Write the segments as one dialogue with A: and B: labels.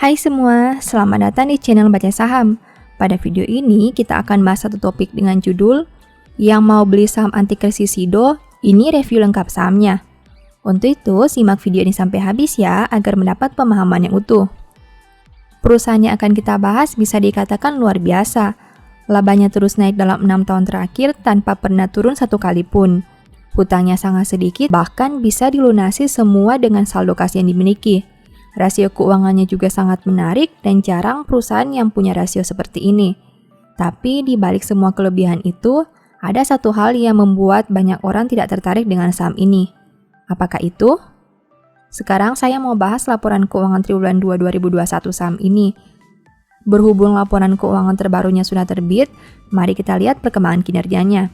A: Hai semua, selamat datang di channel Baca Saham. Pada video ini kita akan bahas satu topik dengan judul Yang mau beli saham anti krisis SIDO, ini review lengkap sahamnya. Untuk itu, simak video ini sampai habis ya agar mendapat pemahaman yang utuh. Perusahaan yang akan kita bahas bisa dikatakan luar biasa. Labanya terus naik dalam 6 tahun terakhir tanpa pernah turun satu kali pun. Hutangnya sangat sedikit, bahkan bisa dilunasi semua dengan saldo kas yang dimiliki. Rasio keuangannya juga sangat menarik dan jarang perusahaan yang punya rasio seperti ini. Tapi di balik semua kelebihan itu, ada satu hal yang membuat banyak orang tidak tertarik dengan saham ini. Apakah itu? Sekarang saya mau bahas laporan keuangan triwulan 2 2021 saham ini. Berhubung laporan keuangan terbarunya sudah terbit, mari kita lihat perkembangan kinerjanya.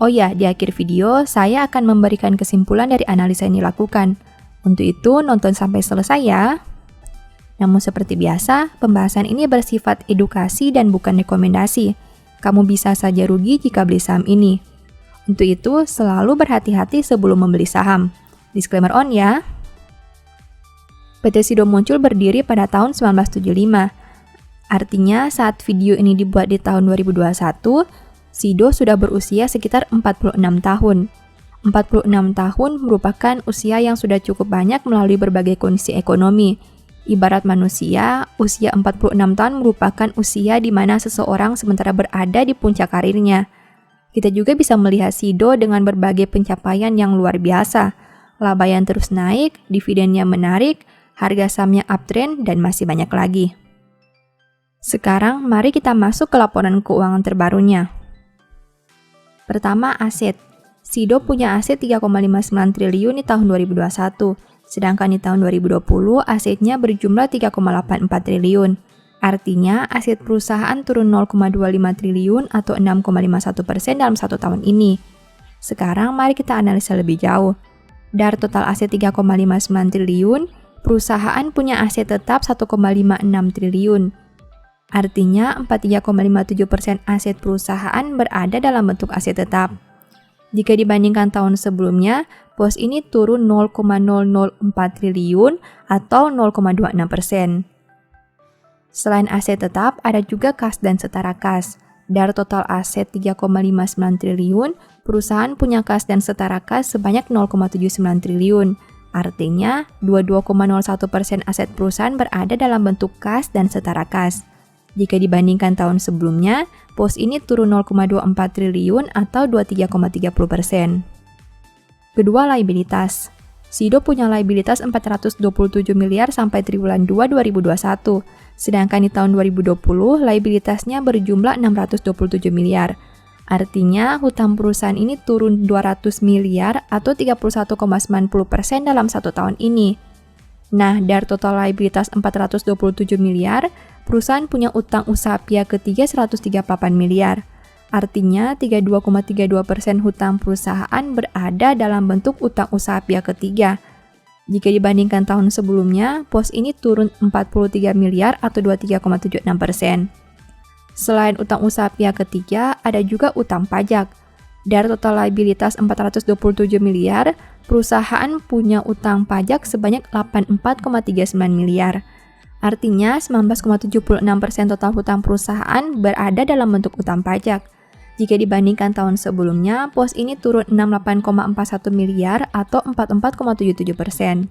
A: Oh ya, di akhir video saya akan memberikan kesimpulan dari analisa yang dilakukan. Untuk itu, nonton sampai selesai ya. Namun seperti biasa, pembahasan ini bersifat edukasi dan bukan rekomendasi. Kamu bisa saja rugi jika beli saham ini. Untuk itu, selalu berhati-hati sebelum membeli saham. Disclaimer on ya. PT SIDO muncul berdiri pada tahun 1975. Artinya, saat video ini dibuat di tahun 2021, SIDO sudah berusia sekitar 46 tahun. 46 tahun merupakan usia yang sudah cukup banyak melalui berbagai kondisi ekonomi. Ibarat manusia, usia 46 tahun merupakan usia di mana seseorang sementara berada di puncak karirnya. Kita juga bisa melihat SIDO dengan berbagai pencapaian yang luar biasa. Laba yang terus naik, dividennya menarik, harga sahamnya uptrend, dan masih banyak lagi. Sekarang, mari kita masuk ke laporan keuangan terbarunya. Pertama, aset. SIDO punya aset 3,59 triliun di tahun 2021. Sedangkan di tahun 2020, asetnya berjumlah 3,84 triliun. Artinya, aset perusahaan turun 0,25 triliun atau 6,51% dalam satu tahun ini. Sekarang, mari kita analisa lebih jauh. Dari total aset 3,59 triliun, perusahaan punya aset tetap 1,56 triliun. Artinya, 43,57% aset perusahaan berada dalam bentuk aset tetap. Jika dibandingkan tahun sebelumnya, pos ini turun 0,004 triliun atau 0,26%. Selain aset tetap, ada juga kas dan setara kas. Dari total aset 3,59 triliun, perusahaan punya kas dan setara kas sebanyak 0,79 triliun. Artinya, 22,01% aset perusahaan berada dalam bentuk kas dan setara kas. Jika dibandingkan tahun sebelumnya, pos ini turun 0,24 triliun atau 23,30%. Kedua, liabilitas. SIDO punya liabilitas 427 miliar sampai triwulan 2 2021, sedangkan di tahun 2020 liabilitasnya berjumlah 627 miliar. Artinya, hutang perusahaan ini turun 200 miliar atau 31,90% dalam satu tahun ini. Nah, dari total liabilitas 427 miliar, perusahaan punya utang usaha pihak ketiga 138 miliar. Artinya, 32,32% hutang perusahaan berada dalam bentuk utang usaha pihak ketiga. Jika dibandingkan tahun sebelumnya, pos ini turun 43 miliar atau 23,76%. Selain utang usaha pihak ketiga, ada juga utang pajak. Dari total liabilitas 427 miliar, perusahaan punya utang pajak sebanyak 84,39 miliar. Artinya, 19,76% total hutang perusahaan berada dalam bentuk utang pajak. Jika dibandingkan tahun sebelumnya, pos ini turun 68,41 miliar atau 44,77%.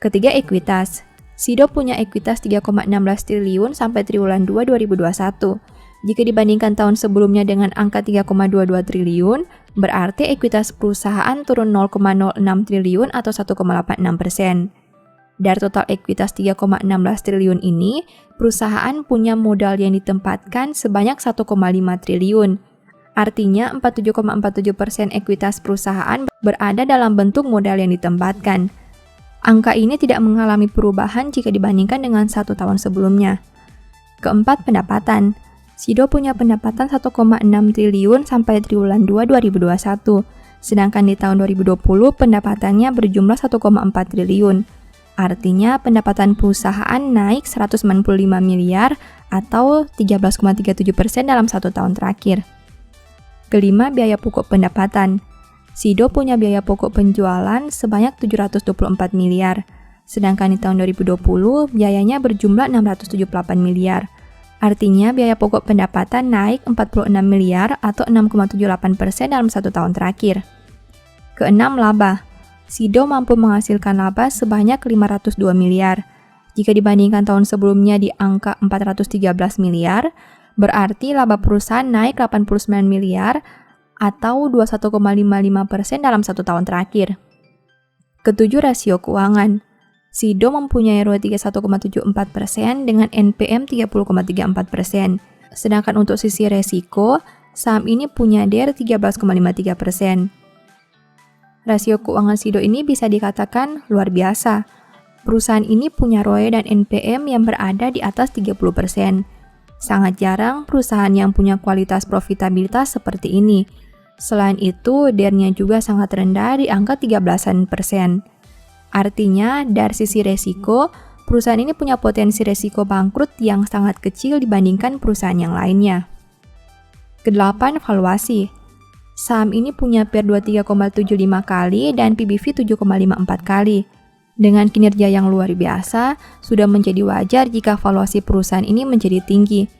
A: Ketiga, ekuitas. SIDO punya ekuitas 3,16 triliun sampai triwulan 2 2021. Jika dibandingkan tahun sebelumnya dengan angka 3,22 triliun, berarti ekuitas perusahaan turun 0,06 triliun atau 1,86%. Dari total ekuitas 3,16 triliun ini, perusahaan punya modal yang ditempatkan sebanyak 1,5 triliun. Artinya, 47,47% ekuitas perusahaan berada dalam bentuk modal yang ditempatkan. Angka ini tidak mengalami perubahan jika dibandingkan dengan satu tahun sebelumnya. Keempat, pendapatan. SIDO punya pendapatan 1,6 triliun sampai triwulan 2 2021, sedangkan di tahun 2020 pendapatannya berjumlah 1,4 triliun. Artinya pendapatan perusahaan naik 195 miliar atau 13,37% dalam satu tahun terakhir. Kelima, biaya pokok pendapatan. SIDO punya biaya pokok penjualan sebanyak 724 miliar. Sedangkan di tahun 2020, biayanya berjumlah 678 miliar. Artinya biaya pokok pendapatan naik 46 miliar atau 6,78% dalam 1 tahun terakhir. Keenam, laba. Sido mampu menghasilkan laba sebanyak 502 miliar. Jika dibandingkan tahun sebelumnya di angka 413 miliar, berarti laba perusahaan naik 89 miliar atau 21,55% dalam 1 tahun terakhir. Ketujuh, rasio keuangan. Sido mempunyai ROE 31,74% dengan NPM 30,34%. Sedangkan untuk sisi resiko, saham ini punya DER 13,53%. Rasio keuangan Sido ini bisa dikatakan luar biasa. Perusahaan ini punya ROE dan NPM yang berada di atas 30%. Sangat jarang perusahaan yang punya kualitas profitabilitas seperti ini. Selain itu, DER-nya juga sangat rendah di angka 13%. Artinya, dari sisi resiko, perusahaan ini punya potensi resiko bangkrut yang sangat kecil dibandingkan perusahaan yang lainnya. Kedelapan, valuasi. Saham ini punya PER 23,75 kali dan PBV 7,54 kali. Dengan kinerja yang luar biasa, sudah menjadi wajar jika valuasi perusahaan ini menjadi tinggi.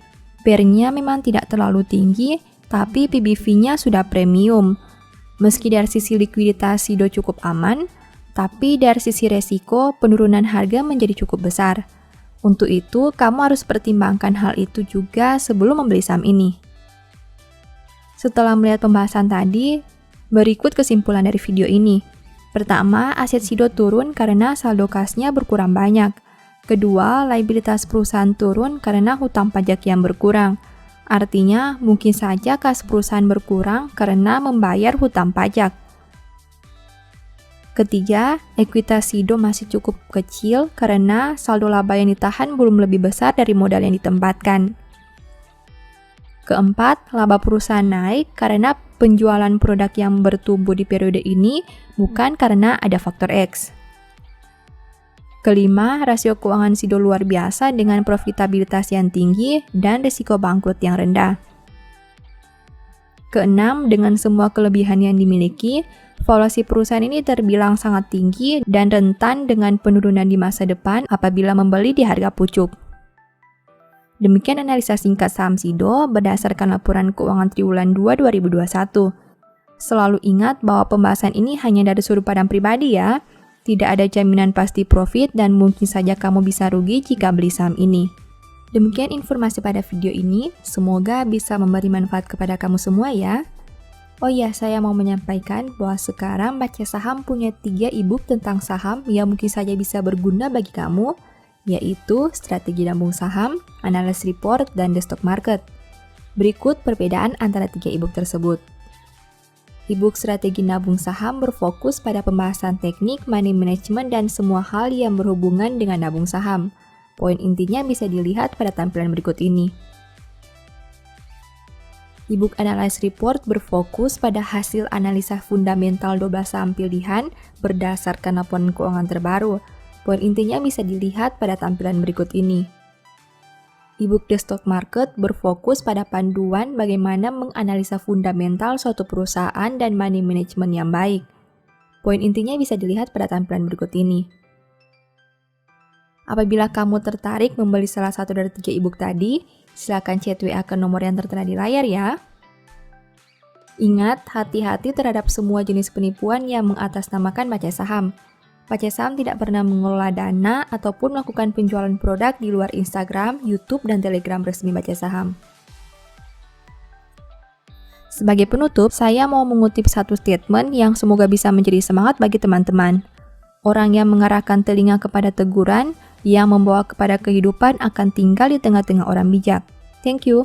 A: PER-nya memang tidak terlalu tinggi, tapi PBV-nya sudah premium. Meski dari sisi likuiditas Sido cukup aman, tapi dari sisi resiko, penurunan harga menjadi cukup besar. Untuk itu, kamu harus pertimbangkan hal itu juga sebelum membeli saham ini. Setelah melihat pembahasan tadi, berikut kesimpulan dari video ini. Pertama, aset Sido turun karena saldo kasnya berkurang banyak. Kedua, liabilitas perusahaan turun karena hutang pajak yang berkurang. Artinya, mungkin saja kas perusahaan berkurang karena membayar hutang pajak. Ketiga, ekuitas Sido masih cukup kecil karena saldo laba yang ditahan belum lebih besar dari modal yang ditempatkan. Keempat, laba perusahaan naik karena penjualan produk yang bertumbuh di periode ini bukan karena ada faktor X. Kelima, rasio keuangan Sido luar biasa dengan profitabilitas yang tinggi dan risiko bangkrut yang rendah. Keenam, dengan semua kelebihan yang dimiliki, valuasi perusahaan ini terbilang sangat tinggi dan rentan dengan penurunan di masa depan apabila membeli di harga pucuk. Demikian analisa singkat saham Sido berdasarkan laporan keuangan triwulan 2 2021. Selalu ingat bahwa pembahasan ini hanya dari sudut pandang pribadi ya. Tidak ada jaminan pasti profit dan mungkin saja kamu bisa rugi jika beli saham ini. Demikian informasi pada video ini, semoga bisa memberi manfaat kepada kamu semua ya. Oh iya, saya mau menyampaikan bahwa sekarang Baca Saham punya 3 e-book tentang saham yang mungkin saja bisa berguna bagi kamu, yaitu Strategi Nabung Saham, Analysis Report, dan The Stock Market. Berikut perbedaan antara 3 e-book tersebut. E-book Strategi Nabung Saham berfokus pada pembahasan teknik, money management, dan semua hal yang berhubungan dengan nabung saham. Poin intinya bisa dilihat pada tampilan berikut ini. E-book Analysis Report berfokus pada hasil analisa fundamental 12 saham pilihan berdasarkan laporan keuangan terbaru. Poin intinya bisa dilihat pada tampilan berikut ini. E-book The Stock Market berfokus pada panduan bagaimana menganalisa fundamental suatu perusahaan dan money management yang baik. Poin intinya bisa dilihat pada tampilan berikut ini. Apabila kamu tertarik membeli salah satu dari 3 e-book tadi, silakan chat WA ke nomor yang tertera di layar ya. Ingat, hati-hati terhadap semua jenis penipuan yang mengatasnamakan Baca Saham. Baca Saham tidak pernah mengelola dana ataupun melakukan penjualan produk di luar Instagram, YouTube, dan Telegram resmi Baca Saham. Sebagai penutup, saya mau mengutip satu statement yang semoga bisa menjadi semangat bagi teman-teman. Orang yang mengarahkan telinga kepada teguran, yang membawa kepada kehidupan akan tinggal di tengah-tengah orang bijak. Thank you.